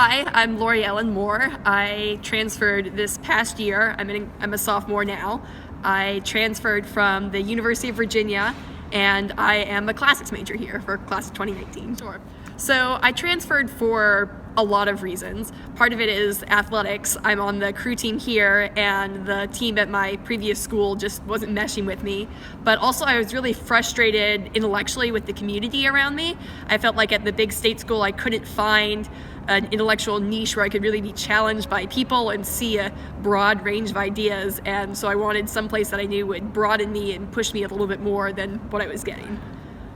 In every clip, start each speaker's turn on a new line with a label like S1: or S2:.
S1: Hi, I'm Laurie Ellen Moore. I transferred this past year. I'm a sophomore now. I transferred from the University of Virginia, and I am a classics major here for class of 2019. Sure. So I transferred for a lot of reasons. Part of it is athletics. I'm on the crew team here, and the team at my previous school just wasn't meshing with me. But also I was really frustrated intellectually with the community around me. I felt like at the big state school I couldn't find an intellectual niche where I could really be challenged by people and see a broad range of ideas, and so I wanted someplace that I knew would broaden me and push me a little bit more than what I was getting.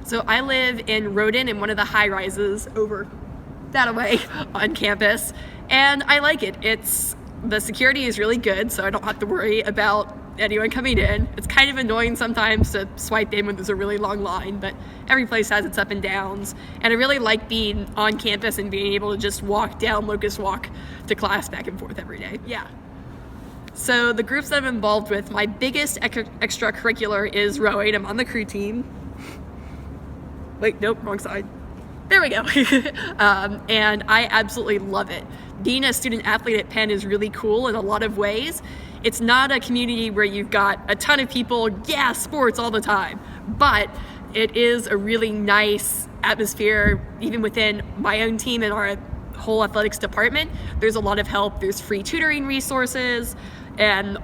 S1: So I live in Rodin in one of the high rises over that away on campus, and I like it. The security is really good, so I don't have to worry about anyone coming in. It's kind of annoying sometimes to swipe in when there's a really long line, but every place has its up and downs, and I really like being on campus and being able to just walk down Locust Walk to class back and forth every day. Yeah. So the groups that I'm involved with, my biggest extracurricular is rowing. I'm on the crew team. Wait, nope, wrong side. There we go. And I absolutely love it. Being a student athlete at Penn is really cool in a lot of ways. It's not a community where you've got a ton of people, sports all the time, but it is a really nice atmosphere, even within my own team and our whole athletics department. There's a lot of help. There's free tutoring resources, and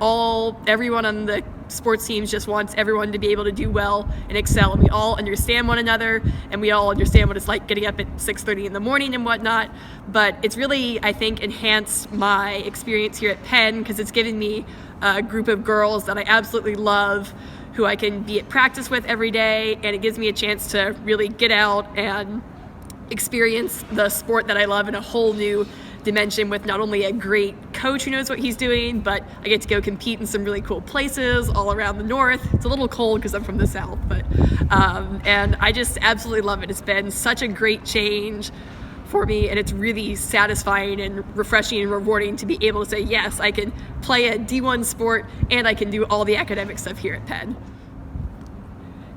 S1: everyone on the sports teams just wants everyone to be able to do well and excel, and we all understand one another, and we all understand what it's like getting up at 6:30 in the morning and whatnot. But it's really, I think, enhanced my experience here at Penn because it's given me a group of girls that I absolutely love, who I can be at practice with every day, and it gives me a chance to really get out and experience the sport that I love in a whole new dimension with not only a great coach who knows what he's doing, but I get to go compete in some really cool places all around the north. It's a little cold because I'm from the south, but and I just absolutely love it. It's been such a great change for me, and it's really satisfying and refreshing and rewarding to be able to say, yes, I can play a D1 sport and I can do all the academic stuff here at Penn.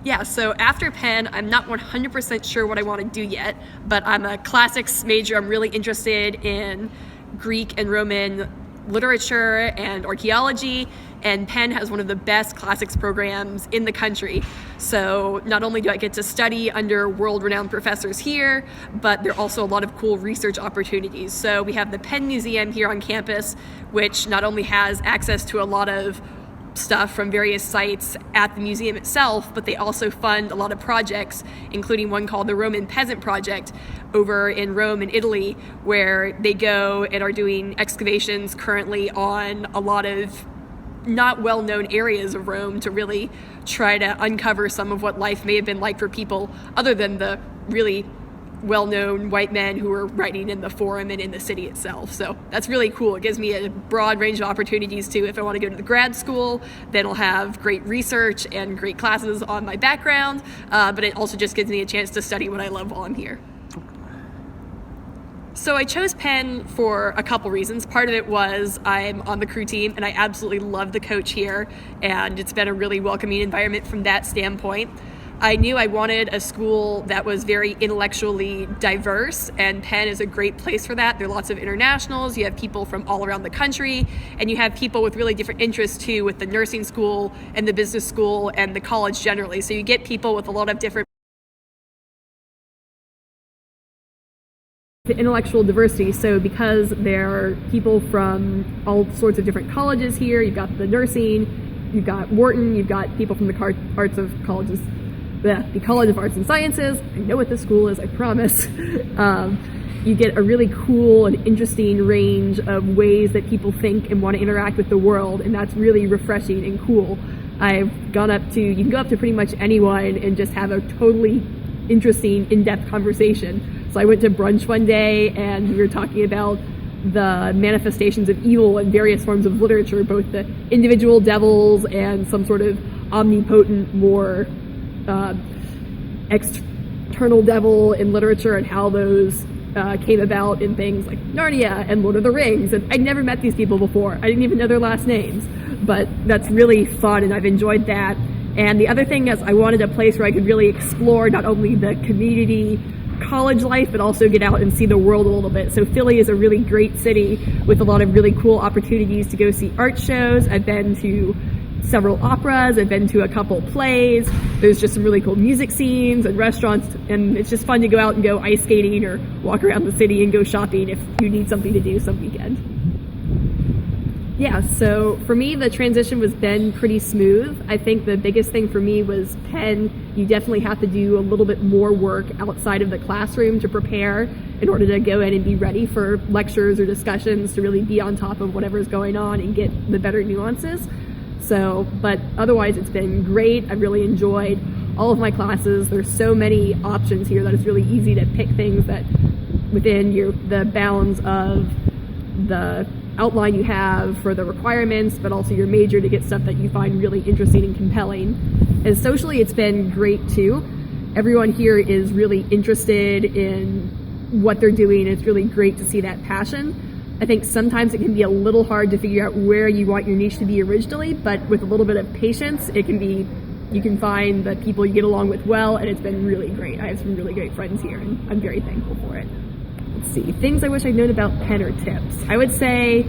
S1: Yeah, so after Penn, I'm not 100% sure what I want to do yet, but I'm a classics major. I'm really interested in Greek and Roman literature and archaeology, and Penn has one of the best classics programs in the country. So not only do I get to study under world-renowned professors here, but there are also a lot of cool research opportunities. So we have the Penn Museum here on campus, which not only has access to a lot of stuff from various sites at the museum itself, but they also fund a lot of projects, including one called the Roman Peasant Project over in Rome in Italy, where they go and are doing excavations currently on a lot of not well-known areas of Rome to really try to uncover some of what life may have been like for people other than the really well-known white men who were writing in the Forum and in the city itself. So that's really cool. It gives me a broad range of opportunities too. If I want to go to the grad school, then I'll have great research and great classes on my background, but it also just gives me a chance to study what I love while I'm here. So I chose Penn for a couple reasons. Part of it was I'm on the crew team and I absolutely love the coach here, and it's been a really welcoming environment from that standpoint. I knew I wanted a school that was very intellectually diverse, and Penn is a great place for that. There are lots of internationals, you have people from all around the country, and you have people with really different interests too, with the nursing school and the business school and the college generally. So you get people with a lot of different intellectual diversity. So because there are people from all sorts of different colleges here, you've got the nursing, you've got Wharton, you've got people from the the College of Arts and Sciences. I know what the school is, I promise. You get a really cool and interesting range of ways that people think and want to interact with the world, and that's really refreshing and cool. You can go up to pretty much anyone and just have a totally interesting, in-depth conversation. So I went to brunch one day and we were talking about the manifestations of evil in various forms of literature, both the individual devils and some sort of omnipotent, more external devil in literature, and how those came about in things like Narnia and Lord of the Rings. And I'd never met these people before. I didn't even know their last names, but that's really fun and I've enjoyed that. And the other thing is I wanted a place where I could really explore not only the community college life, but also get out and see the world a little bit. So Philly is a really great city with a lot of really cool opportunities to go see art shows. I've been to several operas, I've been to a couple plays. There's just some really cool music scenes and restaurants, and it's just fun to go out and go ice skating or walk around the city and go shopping if you need something to do some weekend. Yeah, so for me, the transition was been pretty smooth. I think the biggest thing for me was Penn. You definitely have to do a little bit more work outside of the classroom to prepare in order to go in and be ready for lectures or discussions, to really be on top of whatever's going on and get the better nuances. So, but otherwise it's been great. I've really enjoyed all of my classes. There's so many options here that it's really easy to pick things that within the bounds of the outline you have for the requirements, but also your major, to get stuff that you find really interesting and compelling. And socially, it's been great too. Everyone here is really interested in what they're doing. It's really great to see that passion. I think sometimes it can be a little hard to figure out where you want your niche to be originally, but with a little bit of patience, you can find the people you get along with well, and it's been really great. I have some really great friends here, and I'm very thankful for it. Let's see, things I wish I'd known about Penn or tips. I would say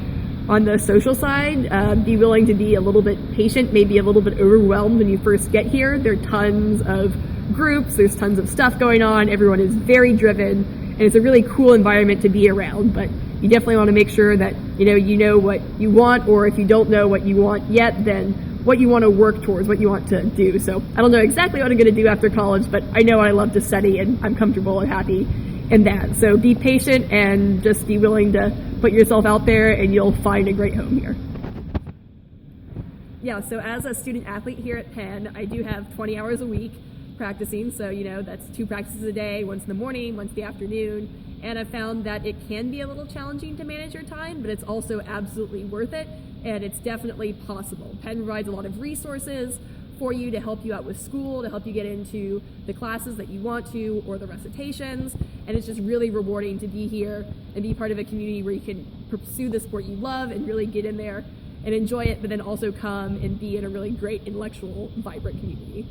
S1: on the social side, be willing to be a little bit patient, maybe a little bit overwhelmed when you first get here. There are tons of groups, there's tons of stuff going on, everyone is very driven, and it's a really cool environment to be around, but you definitely want to make sure that you know what you want, or if you don't know what you want yet, then what you want to work towards, what you want to do. So I don't know exactly what I'm going to do after college, but I know I love to study and I'm comfortable and happy in that. So be patient and just be willing to put yourself out there, and you'll find a great home here. Yeah, so as a student athlete here at Penn, I do have 20 hours a week practicing. So, that's 2 practices a day, once in the morning, once in the afternoon. And I've found that it can be a little challenging to manage your time, but it's also absolutely worth it, and it's definitely possible. Penn provides a lot of resources for you to help you out with school, to help you get into the classes that you want to, or the recitations, and it's just really rewarding to be here and be part of a community where you can pursue the sport you love and really get in there and enjoy it, but then also come and be in a really great, intellectual, vibrant community.